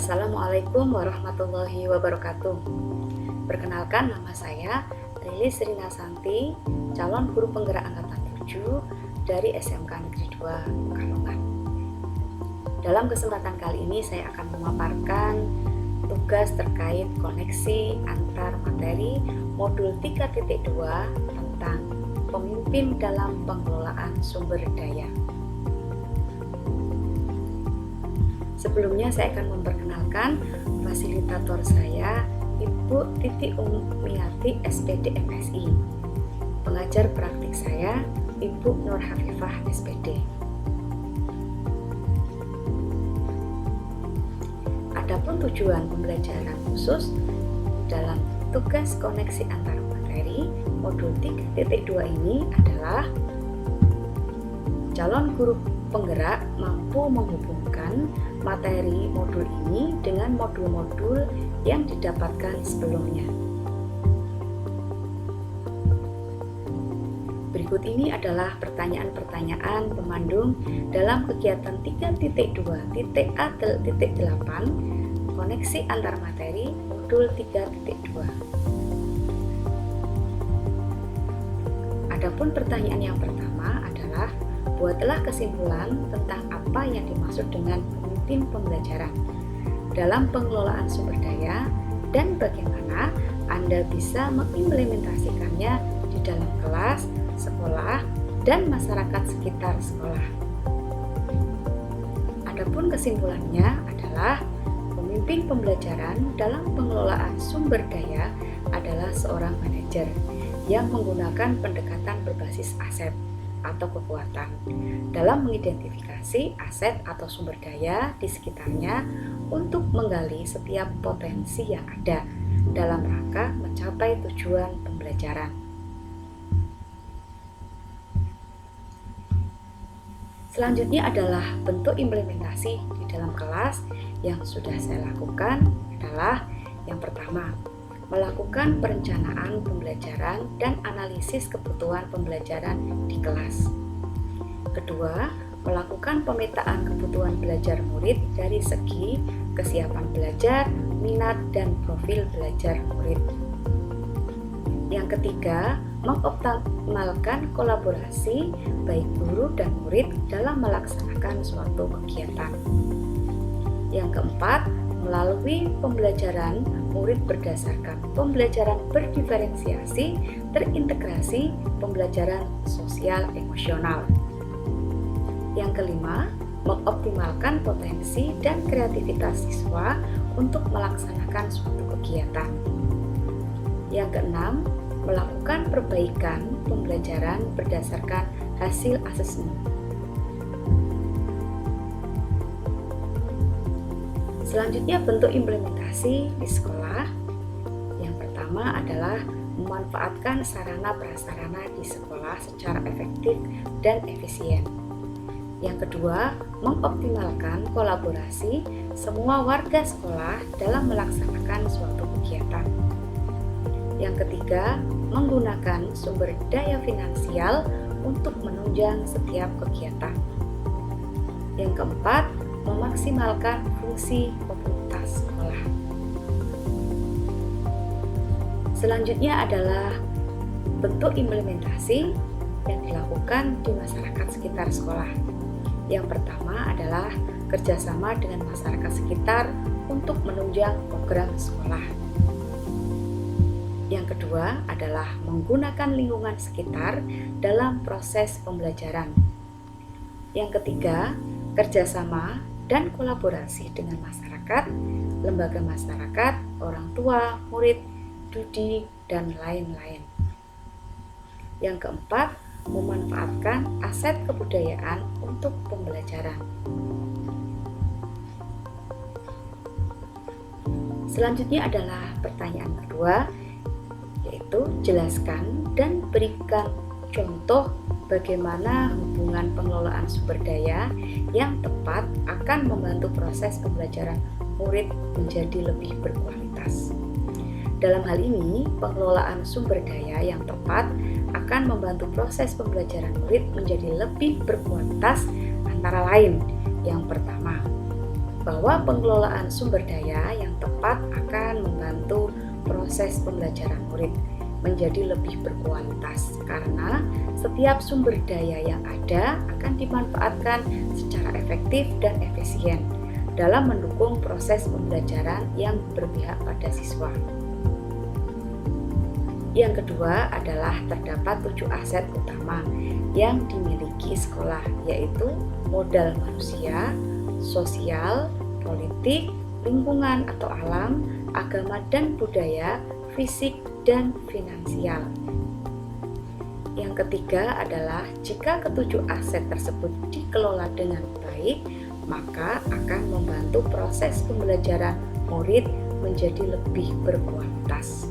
Assalamualaikum warahmatullahi wabarakatuh. Perkenalkan, nama saya Lilis Rina Santi, calon guru penggerak angkatan 7 dari SMK Negeri 2 Pekalongan. Dalam kesempatan kali ini saya akan memaparkan tugas terkait koneksi antar materi modul 3.2 tentang pemimpin dalam pengelolaan sumber daya. Sebelumnya saya akan memperkenalkan fasilitator saya, Ibu Titi Umiati SPD MSI. Pengajar praktik saya, Ibu Nur Hafifah SPD. Adapun tujuan pembelajaran khusus dalam tugas koneksi antar materi modul 3.2 ini adalah calon guru penggerak mampu menghubungkan materi modul ini dengan modul-modul yang didapatkan sebelumnya. Berikut ini adalah pertanyaan-pertanyaan pemandu dalam kegiatan 3.2.A.8 koneksi antar materi modul 3.2. Adapun pertanyaan yang pertama adalah buatlah kesimpulan tentang apa yang dimaksud dengan pemimpin pembelajaran dalam pengelolaan sumber daya dan bagaimana Anda bisa mengimplementasikannya di dalam kelas, sekolah, dan masyarakat sekitar sekolah. Adapun kesimpulannya adalah pemimpin pembelajaran dalam pengelolaan sumber daya adalah seorang manajer yang menggunakan pendekatan berbasis aset atau kekuatan dalam mengidentifikasi aset atau sumber daya di sekitarnya untuk menggali setiap potensi yang ada dalam rangka mencapai tujuan pembelajaran. Selanjutnya adalah bentuk implementasi di dalam kelas yang sudah saya lakukan adalah yang pertama, melakukan perencanaan pembelajaran dan analisis kebutuhan pembelajaran di kelas. Kedua, melakukan pemetaan kebutuhan belajar murid dari segi kesiapan belajar, minat, dan profil belajar murid. Yang ketiga, mengoptimalkan kolaborasi baik guru dan murid dalam melaksanakan suatu kegiatan. Yang keempat, melalui pembelajaran murid berdasarkan pembelajaran berdiferensiasi, terintegrasi, pembelajaran sosial emosional. Yang kelima, mengoptimalkan potensi dan kreativitas siswa untuk melaksanakan suatu kegiatan. Yang keenam, melakukan perbaikan pembelajaran berdasarkan hasil asesmen. Selanjutnya, bentuk implementasi di sekolah. Yang pertama adalah memanfaatkan sarana prasarana di sekolah secara efektif dan efisien. Yang kedua, mengoptimalkan kolaborasi semua warga sekolah dalam melaksanakan suatu kegiatan. Yang ketiga, menggunakan sumber daya finansial untuk menunjang setiap kegiatan. Yang keempat, memaksimalkan fungsi komunitas sekolah. Selanjutnya adalah bentuk implementasi yang dilakukan di masyarakat sekitar sekolah. Yang pertama adalah kerjasama dengan masyarakat sekitar untuk menunjang program sekolah. Yang kedua adalah menggunakan lingkungan sekitar dalam proses pembelajaran. Yang ketiga, kerjasama dan kolaborasi dengan masyarakat, lembaga masyarakat, orang tua, murid, studi, dan lain-lain. Yang keempat, memanfaatkan aset kebudayaan untuk pembelajaran. Selanjutnya adalah pertanyaan kedua, yaitu jelaskan dan berikan contoh bagaimana hubungan pengelolaan sumber daya yang tepat akan membantu proses pembelajaran murid menjadi lebih berkualitas. Dalam hal ini, pengelolaan sumber daya yang tepat akan membantu proses pembelajaran murid menjadi lebih berkualitas antara lain. Yang pertama, bahwa pengelolaan sumber daya yang tepat akan membantu proses pembelajaran murid menjadi lebih berkualitas karena setiap sumber daya yang ada akan dimanfaatkan secara efektif dan efisien dalam mendukung proses pembelajaran yang berpihak pada siswa. Yang kedua adalah terdapat 7 aset utama yang dimiliki sekolah, yaitu modal manusia, sosial, politik, lingkungan atau alam, agama dan budaya, fisik dan finansial. Yang ketiga adalah jika ketujuh aset tersebut dikelola dengan baik, maka akan membantu proses pembelajaran murid menjadi lebih berkualitas.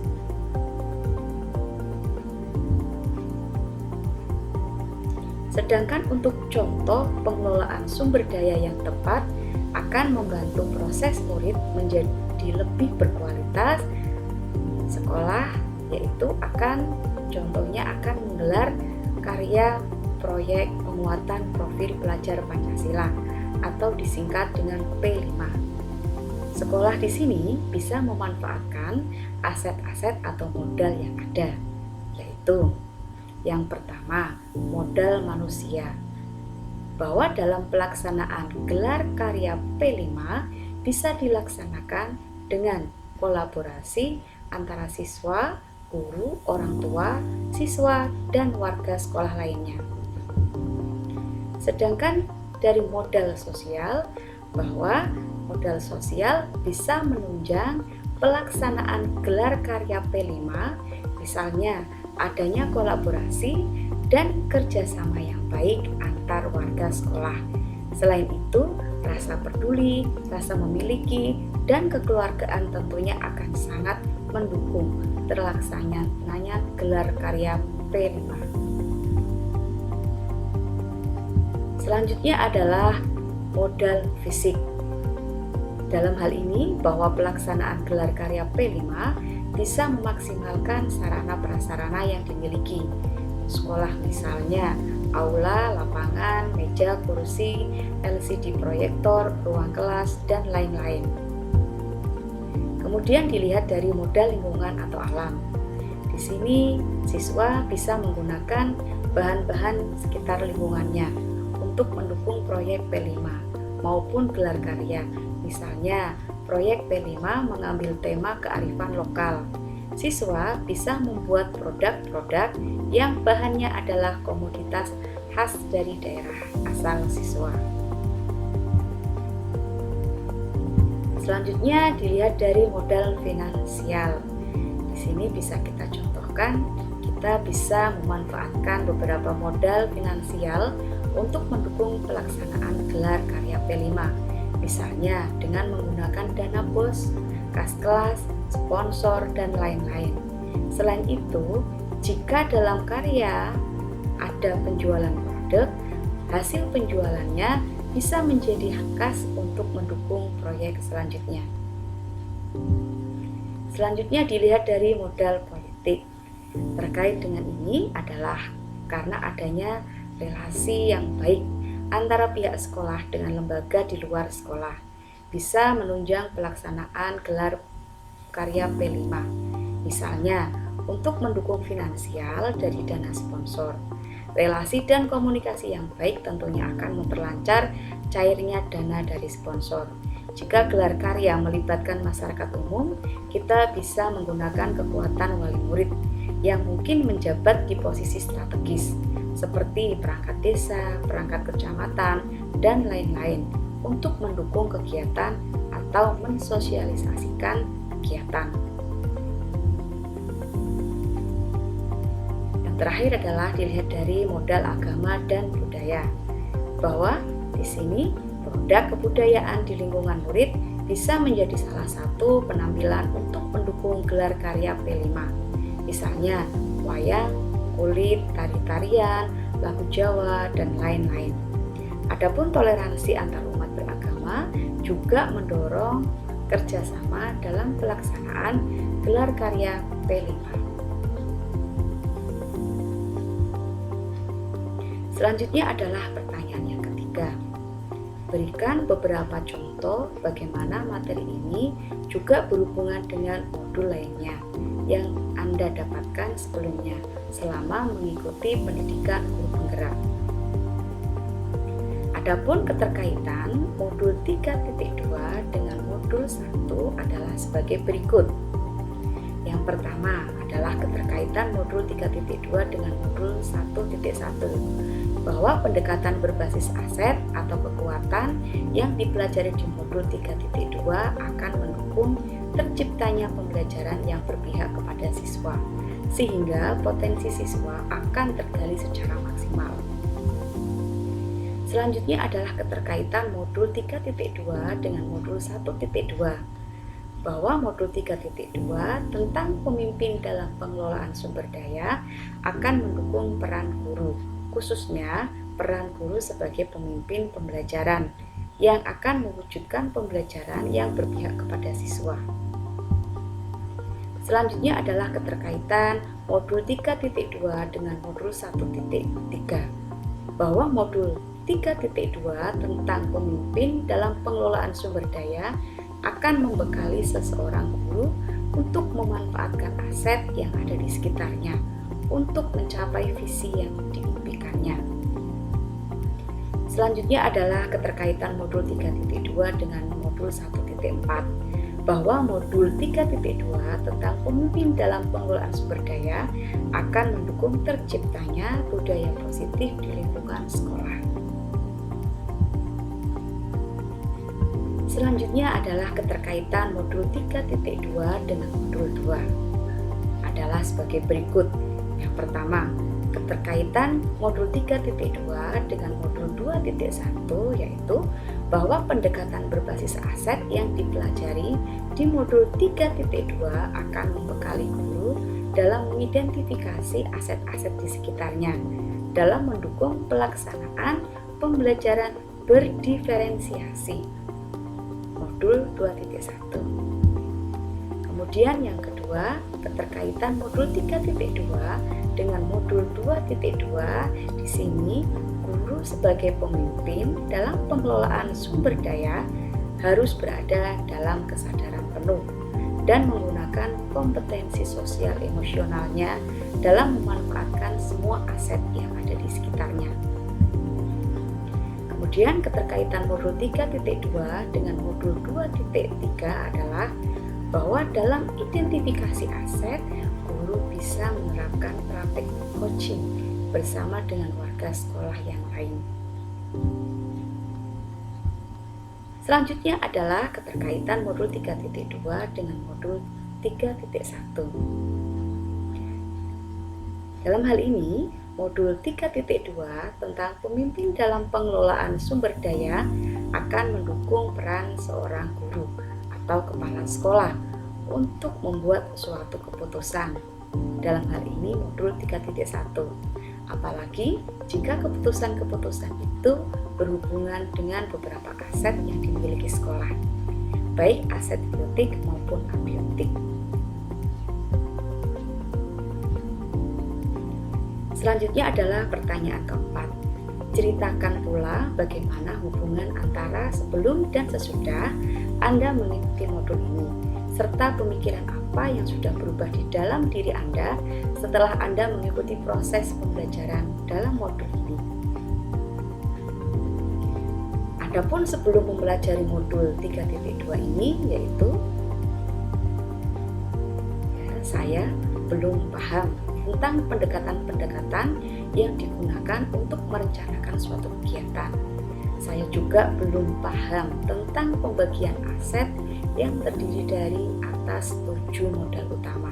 Sedangkan untuk contoh pengelolaan sumber daya yang tepat akan membantu proses murid menjadi lebih berkualitas, sekolah yaitu contohnya akan menggelar karya proyek penguatan profil pelajar Pancasila atau disingkat dengan P5. Sekolah di sini bisa memanfaatkan aset-aset atau modal yang ada, yaitu yang pertama, modal manusia. Bahwa dalam pelaksanaan gelar karya P5 bisa dilaksanakan dengan kolaborasi antara siswa, guru, orang tua, siswa, dan warga sekolah lainnya. Sedangkan dari modal sosial, bahwa modal sosial bisa menunjang pelaksanaan gelar karya P5, misalnya adanya kolaborasi dan kerjasama yang baik antar warga sekolah. Selain itu, rasa peduli, rasa memiliki, dan kekeluargaan tentunya akan sangat mendukung terlaksananya gelar karya P5. Selanjutnya adalah modal fisik. Dalam hal ini, bahwa pelaksanaan gelar karya P5 bisa memaksimalkan sarana prasarana yang dimiliki sekolah, misalnya aula, lapangan, meja, kursi, LCD proyektor, ruang kelas, dan lain-lain. Kemudian dilihat dari modal lingkungan atau alam. Di sini siswa bisa menggunakan bahan-bahan sekitar lingkungannya untuk mendukung proyek P5 maupun gelar karya. Misalnya, proyek P5 mengambil tema kearifan lokal. Siswa bisa membuat produk-produk yang bahannya adalah komoditas khas dari daerah asal siswa. Selanjutnya dilihat dari modal finansial. Di sini bisa kita contohkan, kita bisa memanfaatkan beberapa modal finansial untuk mendukung pelaksanaan gelar karya P5. Misalnya dengan menggunakan dana BOS, kas kelas, sponsor, dan lain-lain. Selain itu, jika dalam karya ada penjualan produk, hasil penjualannya bisa menjadi kas untuk mendukung proyek selanjutnya. Selanjutnya dilihat dari modal politik. Terkait dengan ini adalah karena adanya relasi yang baik antara pihak sekolah dengan lembaga di luar sekolah bisa menunjang pelaksanaan gelar karya P5. Misalnya, untuk mendukung finansial dari dana sponsor. Relasi dan komunikasi yang baik tentunya akan memperlancar cairnya dana dari sponsor. Jika gelar karya melibatkan masyarakat umum, kita bisa menggunakan kekuatan wali murid yang mungkin menjabat di posisi strategis seperti perangkat desa, perangkat kecamatan, dan lain-lain untuk mendukung kegiatan atau mensosialisasikan kegiatan. Yang terakhir adalah dilihat dari modal agama dan budaya, bahwa di sini produk kebudayaan di lingkungan murid bisa menjadi salah satu penampilan untuk mendukung gelar karya P5. Misalnya wayang, kulit, tari-tarian, lagu Jawa, dan lain-lain. Adapun toleransi antar umat beragama juga mendorong kerjasama dalam pelaksanaan gelar karya P5. Selanjutnya adalah pertanyaan yang ketiga. berikan beberapa contoh bagaimana materi ini juga berhubungan dengan modul lainnya yang Anda dapatkan sebelumnya selama mengikuti pendidikan guru penggerak. Adapun keterkaitan modul 3.2 dengan modul 1 adalah sebagai berikut. Yang pertama adalah keterkaitan modul 3.2 dengan modul 1.1, bahwa pendekatan berbasis aset atau kekuatan yang dipelajari di modul 3.2 akan mendukung terciptanya pembelajaran yang berpihak kepada siswa, sehingga potensi siswa akan tergali secara maksimal. Selanjutnya adalah keterkaitan modul 3.2 dengan modul 1.2, bahwa modul 3.2 tentang pemimpin dalam pengelolaan sumber daya akan mendukung peran guru, khususnya peran guru sebagai pemimpin pembelajaran yang akan mewujudkan pembelajaran yang berpihak kepada siswa. Selanjutnya adalah keterkaitan modul 3.2 dengan modul 1.3, bahwa modul 3.2 tentang pemimpin dalam pengelolaan sumber daya akan membekali seseorang guru untuk memanfaatkan aset yang ada di sekitarnya untuk mencapai visi yang diimpikannya. Selanjutnya adalah keterkaitan modul 3.2 dengan modul 1.4, bahwa modul 3.2 tentang pemimpin dalam pengelolaan sumber daya akan mendukung terciptanya budaya positif di lingkungan sekolah. Selanjutnya adalah keterkaitan modul 3.2 dengan modul 2 adalah sebagai berikut. Yang pertama, keterkaitan modul 3.2 dengan modul 2.1, yaitu bahwa pendekatan berbasis aset yang dipelajari di modul 3.2 akan membekali guru dalam mengidentifikasi aset-aset di sekitarnya dalam mendukung pelaksanaan pembelajaran berdiferensiasi modul 2.1. Kemudian yang kedua, keterkaitan modul 3.2 dengan modul 2.2. Di sini guru sebagai pemimpin dalam pengelolaan sumber daya harus berada dalam kesadaran penuh dan menggunakan kompetensi sosial emosionalnya dalam memanfaatkan semua aset yang ada di sekitarnya. Kemudian keterkaitan modul 3.2 dengan modul 2.3 adalah bahwa dalam identifikasi aset, guru bisa menerapkan praktik coaching bersama dengan warga sekolah yang lain. Selanjutnya adalah keterkaitan modul 3.2 dengan modul 3.1. Dalam hal ini, modul 3.2 tentang pemimpin dalam pengelolaan sumber daya akan mendukung peran seorang guru atau kepala sekolah untuk membuat suatu keputusan. Dalam hal ini modul 3.1. Apalagi jika keputusan-keputusan itu berhubungan dengan beberapa aset yang dimiliki sekolah, baik aset biotik maupun abiotik. Selanjutnya adalah pertanyaan keempat. Ceritakan pula bagaimana hubungan antara sebelum dan sesudah Anda mengikuti modul ini, serta pemikiran apa yang sudah berubah di dalam diri Anda setelah Anda mengikuti proses pembelajaran dalam modul ini. Adapun sebelum mempelajari modul 3.2 ini, yaitu saya belum paham tentang pendekatan-pendekatan yang digunakan untuk merencanakan suatu kegiatan. Saya juga belum paham tentang pembagian aset yang terdiri dari atas 7 modal utama.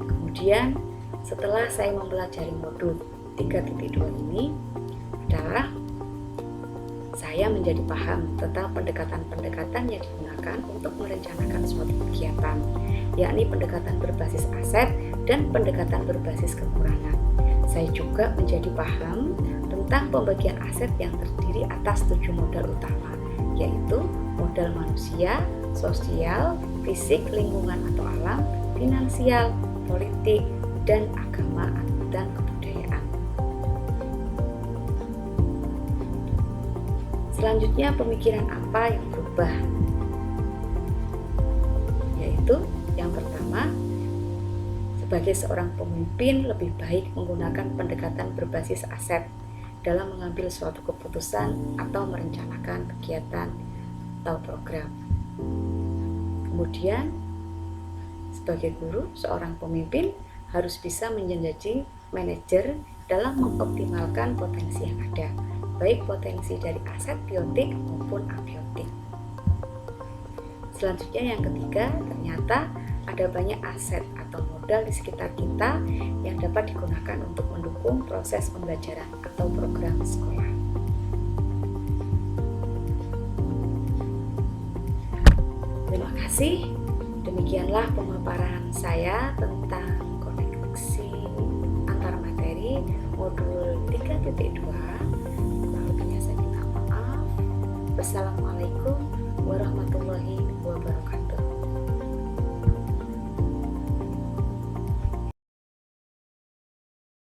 Kemudian, setelah saya mempelajari modul 3.2 ini adalah saya menjadi paham tentang pendekatan-pendekatan yang digunakan untuk merencanakan suatu kegiatan, yakni pendekatan berbasis aset dan pendekatan berbasis kekurangan. Saya juga menjadi paham tentang pembagian aset yang terdiri atas 7 modal utama, yaitu modal manusia, sosial, fisik, lingkungan atau alam, finansial, politik, dan agama dan kebudayaan. Selanjutnya, pemikiran apa yang berubah? Yaitu yang pertama, sebagai seorang pemimpin lebih baik menggunakan pendekatan berbasis aset dalam mengambil suatu keputusan atau merencanakan kegiatan atau program. Kemudian, sebagai guru, seorang pemimpin harus bisa menjadi manajer dalam mengoptimalkan potensi yang ada, baik potensi dari aset biotik maupun abiotik. Selanjutnya yang ketiga, ternyata ada banyak aset atau modal di sekitar kita yang dapat digunakan untuk mendukung proses pembelajaran atau program sekolah. Terima kasih. Demikianlah pemaparan saya tentang koneksi antar materi modul 3.2. Kurang lebihnya saya minta maaf. Wassalamualaikum